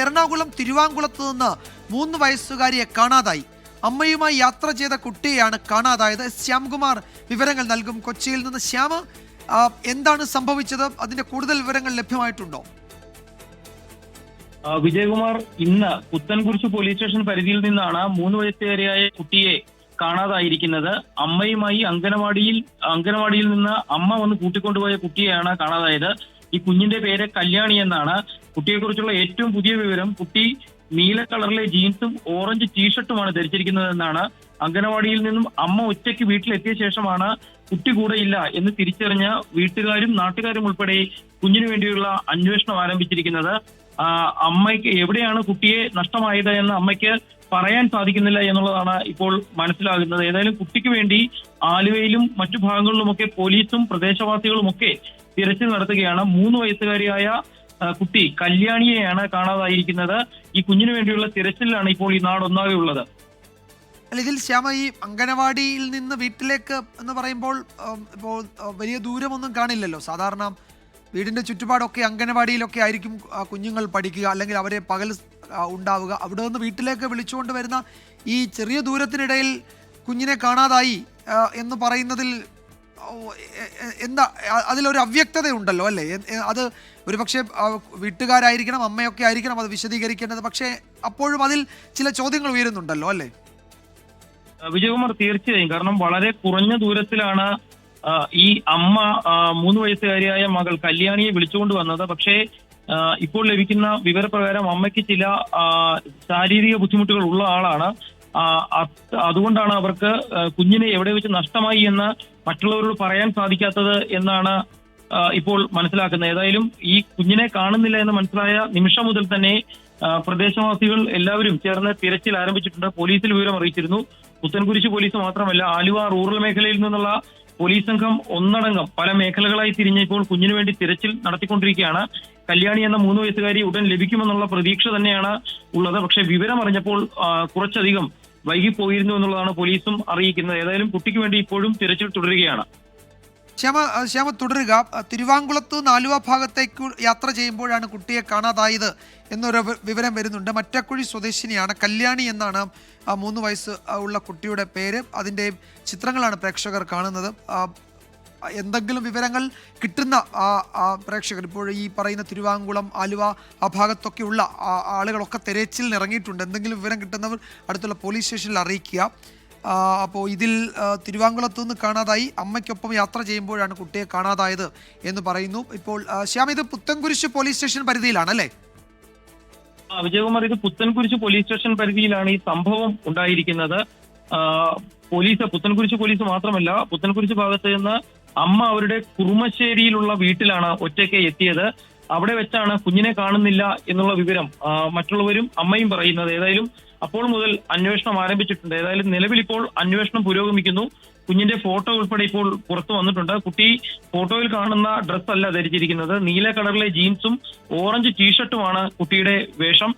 എറണാകുളം തിരുവാങ്കുളത്ത് നിന്ന് 3 വയസ്സുകാരിയെ കാണാതായി. അമ്മയുമായി യാത്ര ചെയ്ത കുട്ടിയെയാണ് കാണാതായത്. ശ്യാംകുമാർ വിവരങ്ങൾ നൽകും. കൊച്ചിയിൽ നിന്ന് ശ്യാം, എന്താണ് സംഭവിച്ചത്? അതിന്റെ കൂടുതൽ വിവരങ്ങൾ ലഭ്യമായിട്ടുണ്ടോ? വിജയകുമാർ, ഇന്ന് പുത്തൻകുരിശ് പോലീസ് സ്റ്റേഷൻ പരിധിയിൽ നിന്നാണ് 3 വയസ്സുകാരിയായ കുട്ടിയെ കാണാതായിരിക്കുന്നത്. അമ്മയുമായി അംഗനവാടിയിൽ നിന്ന് അമ്മ വന്ന് കൂട്ടിക്കൊണ്ടുപോയ കുട്ടിയെയാണ് കാണാതായത്. ഈ കുഞ്ഞിന്റെ പേര് കല്യാണി എന്നാണ്. കുട്ടിയെക്കുറിച്ചുള്ള ഏറ്റവും പുതിയ വിവരം, കുട്ടി നീല കളറിലെ ജീൻസും ഓറഞ്ച് ടീഷർട്ടുമാണ് ധരിച്ചിരിക്കുന്നതെന്നാണ്. അംഗനവാടിയിൽ നിന്നും അമ്മ ഒറ്റയ്ക്ക് വീട്ടിലെത്തിയ ശേഷമാണ് കുട്ടി കൂടെയില്ല എന്ന് തിരിച്ചറിഞ്ഞ വീട്ടുകാരും നാട്ടുകാരും ഉൾപ്പെടെ കുഞ്ഞിനു വേണ്ടിയുള്ള അന്വേഷണം ആരംഭിച്ചിരിക്കുന്നത്. അമ്മയ്ക്ക് എവിടെയാണ് കുട്ടിയെ നഷ്ടമായത് എന്ന് അമ്മയ്ക്ക് പറയാൻ സാധിക്കുന്നില്ല എന്നുള്ളതാണ് ഇപ്പോൾ മനസ്സിലാകുന്നത്. ഏതായാലും കുട്ടിക്ക് വേണ്ടി ആലുവയിലും മറ്റു ഭാഗങ്ങളിലുമൊക്കെ പോലീസും പ്രദേശവാസികളുമൊക്കെ തിരച്ചിൽ നടത്തുകയാണ്. 3 വയസ്സുകാരിയായ കുട്ടി കല്യാണിയെയാണ് കാണാതായിരിക്കുന്നത്. ഈ കുഞ്ഞിനു വേണ്ടിയുള്ള തിരച്ചിലാണ് ഇപ്പോൾ ഈ നാടൊന്നാകെ ഉള്ളത്. ഇതിൽ ശ്യാമ, ഈ അംഗനവാടിയിൽ നിന്ന് വീട്ടിലേക്ക് എന്ന് പറയുമ്പോൾ ഇപ്പോൾ വലിയ ദൂരമൊന്നും കാണില്ലല്ലോ. സാധാരണ വീടിന്റെ ചുറ്റുപാടൊക്കെ അംഗനവാടിയിലൊക്കെ ആയിരിക്കും കുഞ്ഞുങ്ങൾ പഠിക്കുക, അല്ലെങ്കിൽ അവരെ പകൽ ഉണ്ടാവുക. അവിടെ നിന്ന് വീട്ടിലേക്ക് വിളിച്ചുകൊണ്ട് വരുന്ന ഈ ചെറിയ ദൂരത്തിനിടയിൽ കുഞ്ഞിനെ കാണാതായി എന്ന് പറയുന്നതിൽ എന്താ, അതിലൊരു അവ്യക്തത ഉണ്ടല്ലോ അല്ലേ? അത് ഒരുപക്ഷെ വീട്ടുകാരായിരിക്കണം, അമ്മയൊക്കെ ആയിരിക്കണം അത് വിശദീകരിക്കേണ്ടത്. പക്ഷേ അപ്പോഴും അതിൽ ചില ചോദ്യങ്ങൾ ഉയരുന്നുണ്ടല്ലോ അല്ലേ? വിജയകുമാർ, തീർച്ചയായും. കാരണം വളരെ കുറഞ്ഞ ദൂരത്തിലാണ് ഈ അമ്മ 3 വയസ്സുകാരിയായ മകൾ കല്യാണിയെ വിളിച്ചുകൊണ്ട് വന്നത്. പക്ഷേ ഇപ്പോൾ ലഭിക്കുന്ന വിവരപ്രകാരം അമ്മയ്ക്ക് ചില ശാരീരിക ബുദ്ധിമുട്ടുകൾ ഉള്ള ആളാണ്. അതുകൊണ്ടാണ് അവർക്ക് കുഞ്ഞിനെ എവിടെ വെച്ച് നഷ്ടമായി എന്ന് മറ്റുള്ളവരോട് പറയാൻ സാധിക്കാത്തത് എന്നാണ് ഇപ്പോൾ മനസ്സിലാക്കുന്നത്. ഏതായാലും ഈ കുഞ്ഞിനെ കാണുന്നില്ല എന്ന് മനസ്സിലായ നിമിഷം മുതൽ തന്നെ പ്രദേശവാസികൾ എല്ലാവരും ചേർന്ന് തിരച്ചിൽ ആരംഭിച്ചിട്ടുണ്ട്. പോലീസിൽ വിവരം അറിയിച്ചിരുന്നു. പുത്തൻകുരിശ് പോലീസ് മാത്രമല്ല, ആലുവ റൂറൽ മേഖലയിൽ നിന്നുള്ള പോലീസ് സംഘം ഒന്നടങ്കം പല മേഖലകളായി തിരിഞ്ഞ് ഇപ്പോൾ കുഞ്ഞിനു വേണ്ടി തിരച്ചിൽ നടത്തിക്കൊണ്ടിരിക്കുകയാണ്. കല്യാണി എന്ന 3 വയസ്സുകാരി ഉടൻ ലഭിക്കുമെന്നുള്ള പ്രതീക്ഷ തന്നെയാണ് ഉള്ളത്. പക്ഷേ വിവരം അറിഞ്ഞപ്പോൾ കുറച്ചധികം വൈകിപ്പോയിരുന്നു എന്നുള്ളതാണ് പോലീസും അറിയിക്കുന്നത്. ഏതായാലും കുട്ടിക്ക് വേണ്ടി ഇപ്പോഴും തിരച്ചിൽ തുടരുകയാണ്. ശ്യാമ തുടരുക. തിരുവാങ്കുളത്ത് നിന്ന് ആലുവ ഭാഗത്തേക്ക് യാത്ര ചെയ്യുമ്പോഴാണ് കുട്ടിയെ കാണാതായത് എന്നൊരു വിവരം വരുന്നുണ്ട്. മറ്റക്കുഴി സ്വദേശിനിയാണ്, കല്യാണി എന്നാണ് 3 വയസ്സ് ഉള്ള കുട്ടിയുടെ പേര്. അതിൻ്റെ ചിത്രങ്ങളാണ് പ്രേക്ഷകർ കാണുന്നത്. എന്തെങ്കിലും വിവരങ്ങൾ കിട്ടുന്ന പ്രേക്ഷകർ ഇപ്പോൾ ഈ പറയുന്ന തിരുവാങ്കുളം, ആലുവ ആ ഭാഗത്തൊക്കെയുള്ള ആളുകളൊക്കെ തെരച്ചിലിന് ഇറങ്ങിയിട്ടുണ്ട്. എന്തെങ്കിലും വിവരം കിട്ടുന്നവർ അടുത്തുള്ള പോലീസ് സ്റ്റേഷനിൽ അറിയിക്കുക. അപ്പോൾ ഇതിൽ തിരുവാങ്കുളത്തു നിന്ന് കാണാതായി, അമ്മയ്ക്കൊപ്പം യാത്ര ചെയ്യുമ്പോഴാണ് കുട്ടിയെ കാണാതായത് എന്ന് പറയുന്നു. ഇപ്പോൾ ശ്യാം, ഇത് പുത്തൻകുരിശ് പോലീസ് സ്റ്റേഷൻ പരിധിയിലാണ് അല്ലേ? വിജയകുമാർ, ഇത് പുത്തൻകുരിശ് പോലീസ് സ്റ്റേഷൻ പരിധിയിലാണ് ഈ സംഭവം ഉണ്ടായിരിക്കുന്നത്. പുത്തൻകുരിശ് പോലീസ് മാത്രമല്ല, പുത്തൻകുരിശ് ഭാഗത്ത് നിന്ന് അമ്മ അവരുടെ കുറുമശ്ശേരിയിലുള്ള വീട്ടിലാണ് ഒറ്റയ്ക്ക് എത്തിയത്. അവിടെ വെച്ചാണ് കുഞ്ഞിനെ കാണുന്നില്ല എന്നുള്ള വിവരം മറ്റുള്ളവരും അമ്മയും പറയുന്നത്. ഏതായാലും അപ്പോൾ മുതൽ അന്വേഷണം ആരംഭിച്ചിട്ടുണ്ട്. ഏതായാലും നിലവിൽ ഇപ്പോൾ അന്വേഷണം പുരോഗമിക്കുന്നു. കുഞ്ഞിന്റെ ഫോട്ടോ ഉൾപ്പെടെ ഇപ്പോൾ പുറത്തു വന്നിട്ടുണ്ട്. കുട്ടി ഫോട്ടോയിൽ കാണുന്ന ഡ്രസ് അല്ല ധരിച്ചിരിക്കുന്നത്. നീല കളറിലെ ജീൻസും ഓറഞ്ച് ടീഷർട്ടുമാണ് കുട്ടിയുടെ വേഷം.